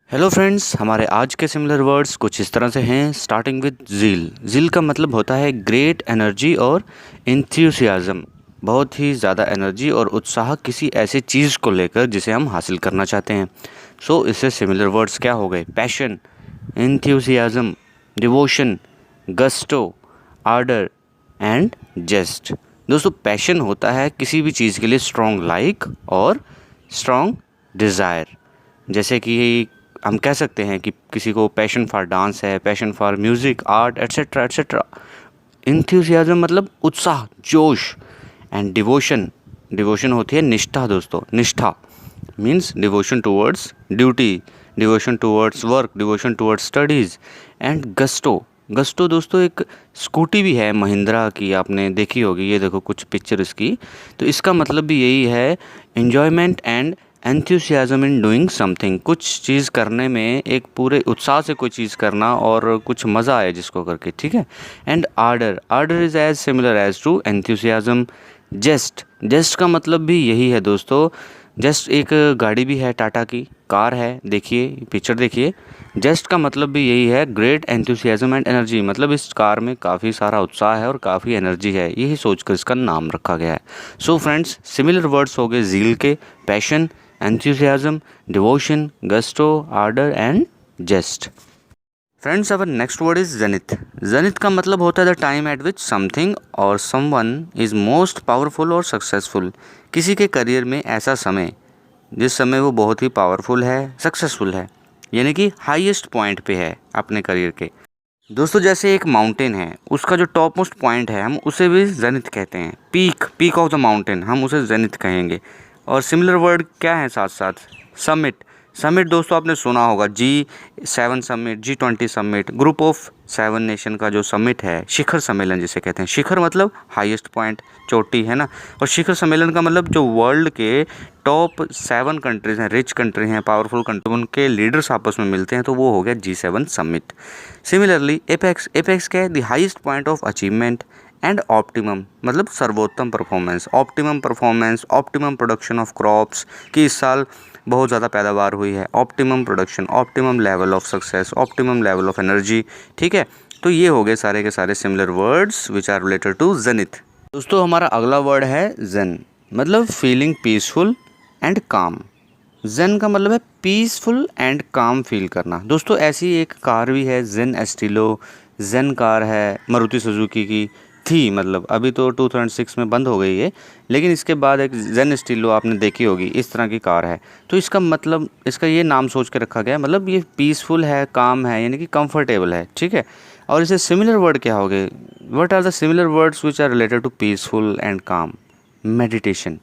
Hello friends, हमारे आज के सिमिलर वर्ड्स कुछ इस तरह से हैं। Starting with zeal. ज़ील का मतलब होता है ग्रेट एनर्जी और इंथ्यूसियाज़म। बहुत ही ज़्यादा एनर्जी और उत्साह किसी ऐसी चीज़ को लेकर जिसे हम हासिल करना चाहते हैं। सो इससे सिमिलर वर्ड्स क्या हो गए? Passion, enthusiasm, devotion, gusto, ardour and zest. दोस्तों, पैशन होता है किसी भी चीज़ के लिए स्ट्रॉन्ग लाइक और स्ट्रॉन्ग डिज़ायर। जैसे कि हम कह सकते हैं कि किसी को पैशन फॉर डांस है, passion for music, art etcetera etcetera. Enthusiasm मतलब उत्साह, जोश। एंड डिवोशन, डिवोशन होती है निष्ठा। दोस्तों, निष्ठा means devotion towards duty, devotion towards work, devotion towards studies. And gusto, gusto दोस्तों एक स्कूटी भी है महिंद्रा की, आपने देखी होगी। ये देखो कुछ पिक्चर इसकी। तो इसका मतलब भी यही है, enjoyment and enthusiasm in doing something. कुछ चीज़ करने में एक पूरे उत्साह से कोई चीज़ करना और कुछ मज़ा आए जिसको करके, ठीक है। And ardour, ardour is as similar as to enthusiasm. Zest, zest का मतलब भी यही है दोस्तों। जस्ट एक गाड़ी भी है, टाटा की कार है, देखिए पिक्चर देखिए। जस्ट का मतलब भी यही है, ग्रेट एंथुसियाज्म एंड एनर्जी। मतलब इस कार में काफ़ी सारा उत्साह है और काफ़ी एनर्जी है, यही सोचकर इसका नाम रखा गया है। सो फ्रेंड्स, सिमिलर वर्ड्स हो गए ज़ील के, passion, enthusiasm, devotion, gusto, ardour and zest. Friends, our next word is zenith. Zenith का मतलब होता है the time at which something और समवन इज़ मोस्ट पावरफुल और सक्सेसफुल। किसी के करियर में ऐसा समय जिस समय वो बहुत ही पावरफुल है, सक्सेसफुल है, यानी कि हाईएस्ट पॉइंट पे है अपने करियर के। दोस्तों, जैसे एक माउंटेन है, उसका जो टॉप मोस्ट पॉइंट है, हम उसे भी जेनिथ कहते हैं। Peak, peak of the mountain, हम उसे जेनिथ कहेंगे। और सिमिलर वर्ड क्या है साथ साथ? समिट। समिट दोस्तों आपने सुना होगा, G7 summit, G20 summit, group of 7 nation का जो समिट है, शिखर सम्मेलन जिसे कहते हैं। शिखर मतलब हाईएस्ट पॉइंट, चोटी, है ना। और शिखर सम्मेलन का मतलब जो वर्ल्ड के टॉप 7 कंट्रीज़ हैं, रिच कंट्री हैं, पावरफुल कंट्री, उनके लीडर्स आपस में मिलते हैं, तो वो हो गया G7 summit. Similarly apex, apex क्या है? The highest point of achievement. And optimum मतलब सर्वोत्तम performance, optimum performance, optimum production of crops, कि इस साल बहुत ज़्यादा पैदावार हुई है। Optimum production, optimum level of success, optimum level of energy, ठीक है। तो ये हो गए सारे के सारे similar words which are related to zenith. दोस्तों, हमारा अगला वर्ड है जेन, मतलब फीलिंग पीसफुल एंड काम। जेन का मतलब है पीसफुल एंड काम फील करना। दोस्तों, ऐसी एक कार भी है जेन एस्टिलो। जेन कार है मारुति सुजुकी की थी, मतलब अभी तो 2006 में बंद हो गई है, लेकिन इसके बाद एक जेन स्टीलो आपने देखी होगी, इस तरह की कार है। तो इसका मतलब, इसका ये नाम सोच के रखा गया है, मतलब ये पीसफुल है, काम है, यानी कि कंफर्टेबल है, ठीक है। और इसे सिमिलर वर्ड क्या हो गए? What are the similar words which are related to peaceful and calm? Meditation,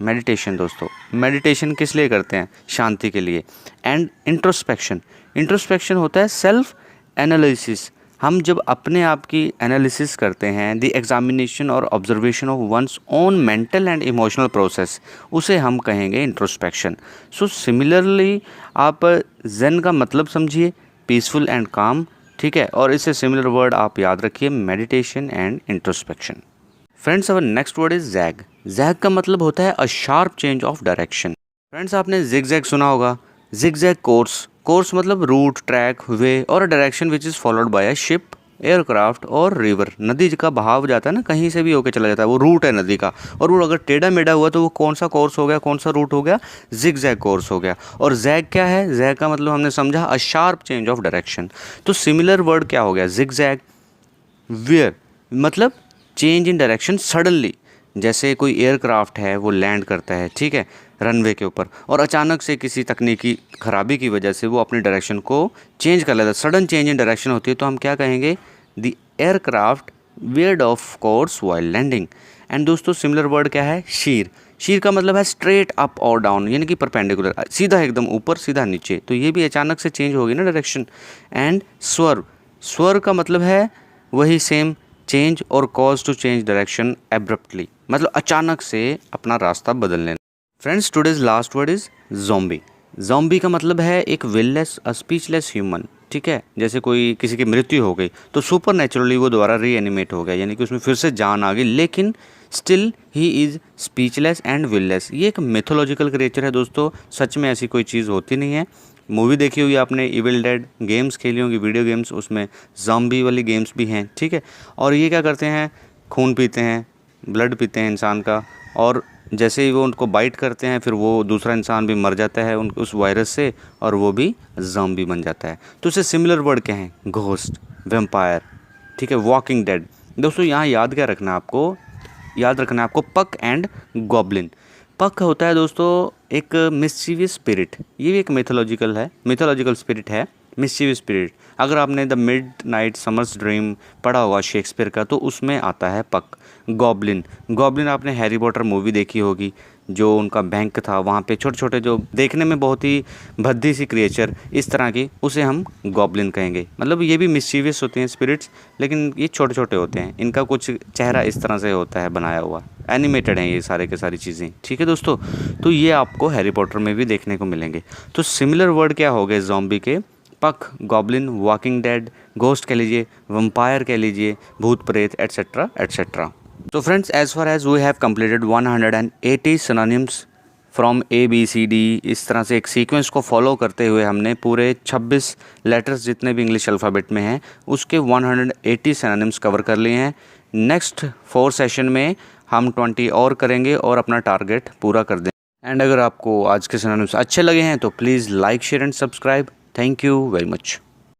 meditation दोस्तों, मेडिटेशन किस लिए करते हैं? शांति के लिए। एंड इंट्रोस्पेक्शन, इंट्रोस्पेक्शन होता है सेल्फ एनालिसिस। हम जब अपने आप की एनालिसिस करते हैं, द एग्जामिनेशन और observation of one's own mental and emotional process, उसे हम कहेंगे इंट्रोस्पेक्शन। सो सिमिलरली आप जेन का मतलब समझिए, पीसफुल एंड काम, ठीक है। और इससे सिमिलर वर्ड आप याद रखिए, meditation and introspection. Friends, our next word is zag. Zag का मतलब होता है a sharp change of direction. Friends, आपने जिगजैग सुना होगा। जिगजैग कोर्स, कोर्स मतलब रूट, ट्रैक, वे और direction which is followed by a ship, aircraft और रिवर। नदी का बहाव जाता है ना, कहीं से भी होके चला जाता है, वो रूट है नदी का। और वो अगर टेढ़ा मेढ़ा हुआ तो वो कौन सा कोर्स हो गया, कौन सा रूट हो गया? जिगजैग कोर्स हो गया। और जैग क्या है? जैग का मतलब हमने समझा a sharp change of direction. तो सिमिलर वर्ड क्या हो गया? जिगजैग। वेयर मतलब चेंज इन डायरेक्शन सडनली। जैसे कोई एयरक्राफ्ट है, वो लैंड करता है, ठीक है, रनवे के ऊपर, और अचानक से किसी तकनीकी खराबी की वजह से वो अपनी डायरेक्शन को चेंज कर लेता है, सडन चेंज इन डायरेक्शन होती है, तो हम क्या कहेंगे? The aircraft veered off course while landing. And दोस्तों, सिमिलर वर्ड क्या है? शीर। शीर का मतलब है स्ट्रेट अप और डाउन, यानी कि परपेंडिकुलर, सीधा एकदम ऊपर, सीधा नीचे। तो ये भी अचानक से चेंज होगी ना डायरेक्शन। एंड स्वर्व, स्वर्व का मतलब है वही सेम, चेंज और cause to change direction abruptly, मतलब अचानक से अपना रास्ता बदल लेना। Friends, today's last word is zombie. Zombie का मतलब है एक विललेस, स्पीचलेस ह्यूमन, ठीक है। जैसे कोई किसी की मृत्यु हो गई तो सुपर नेचुरली वो दोबारा रीएनिमेट हो गया, यानी कि उसमें फिर से जान आ गई, लेकिन still he is speechless and willless. ये एक मिथोलॉजिकल क्रिएचर है दोस्तों, सच में ऐसी कोई चीज़ होती नहीं है, मूवी देखी होगी आपने इविल डेड, गेम्स खेली होंगी वीडियो गेम्स, उसमें ज़ॉम्बी वाली गेम्स भी हैं, ठीक है। और ये क्या करते हैं, खून पीते हैं, ब्लड पीते हैं इंसान का, और जैसे ही वो उनको बाइट करते हैं फिर वो दूसरा इंसान भी मर जाता है उस वायरस से, और वो भी ज़ॉम्बी बन जाता है। तो इससे सिमिलर वर्ड क्या हैं, घोस्ट, वेम्पायर, ठीक है, वॉकिंग डेड। दोस्तों यहाँ याद क्या रखना है आपको, याद रखना है आपको पक एंड गॉब्लिन। पक होता है दोस्तों एक मिस्चीवियस स्पिरिट, ये भी एक मिथोलॉजिकल स्पिरिट है, मिस्चीवियस स्पिरिट। अगर आपने the mid night summers dream पढ़ा होगा शेक्सपियर का, तो उसमें आता है पक। गॉब्लिन, गॉब्लिन आपने हैरी पॉटर मूवी देखी होगी, जो उनका बैंक था वहाँ पे छोटे छोटे जो देखने में बहुत ही भद्दी सी क्रिएचर इस तरह की, उसे हम गॉब्लिन कहेंगे। मतलब ये भी मिस्चीवियस होते हैं स्पिरिट्स, लेकिन ये छोटे छोटे होते हैं, इनका कुछ चेहरा इस तरह से होता है बनाया हुआ, एनिमेटेड हैं ये सारे के सारी चीज़ें, ठीक है दोस्तों। तो ये आपको हैरी पॉटर में भी देखने को मिलेंगे। तो सिमिलर वर्ड क्या हो गए ज़ॉम्बी के, पक, गॉब्लिन, वॉकिंग डेड, घोस्ट कह लीजिए, वम्पायर कह लीजिए, भूत प्रेत, एट्सेट्रा एट्सेट्रा। तो friends, as far as we have completed 180 synonyms from ABCD, इस तरह से एक सीक्वेंस को फॉलो करते हुए हमने पूरे 26 लेटर्स जितने भी इंग्लिश अल्फ़ाबेट में हैं उसके 180 सिनोनिम्स कवर कर लिए हैं। नेक्स्ट 4 सेशन में हम 20 और करेंगे और अपना टारगेट पूरा कर देंगे। एंड अगर आपको आज के सिनोनिम्स अच्छे लगे हैं तो please like, share and subscribe. Thank you very much.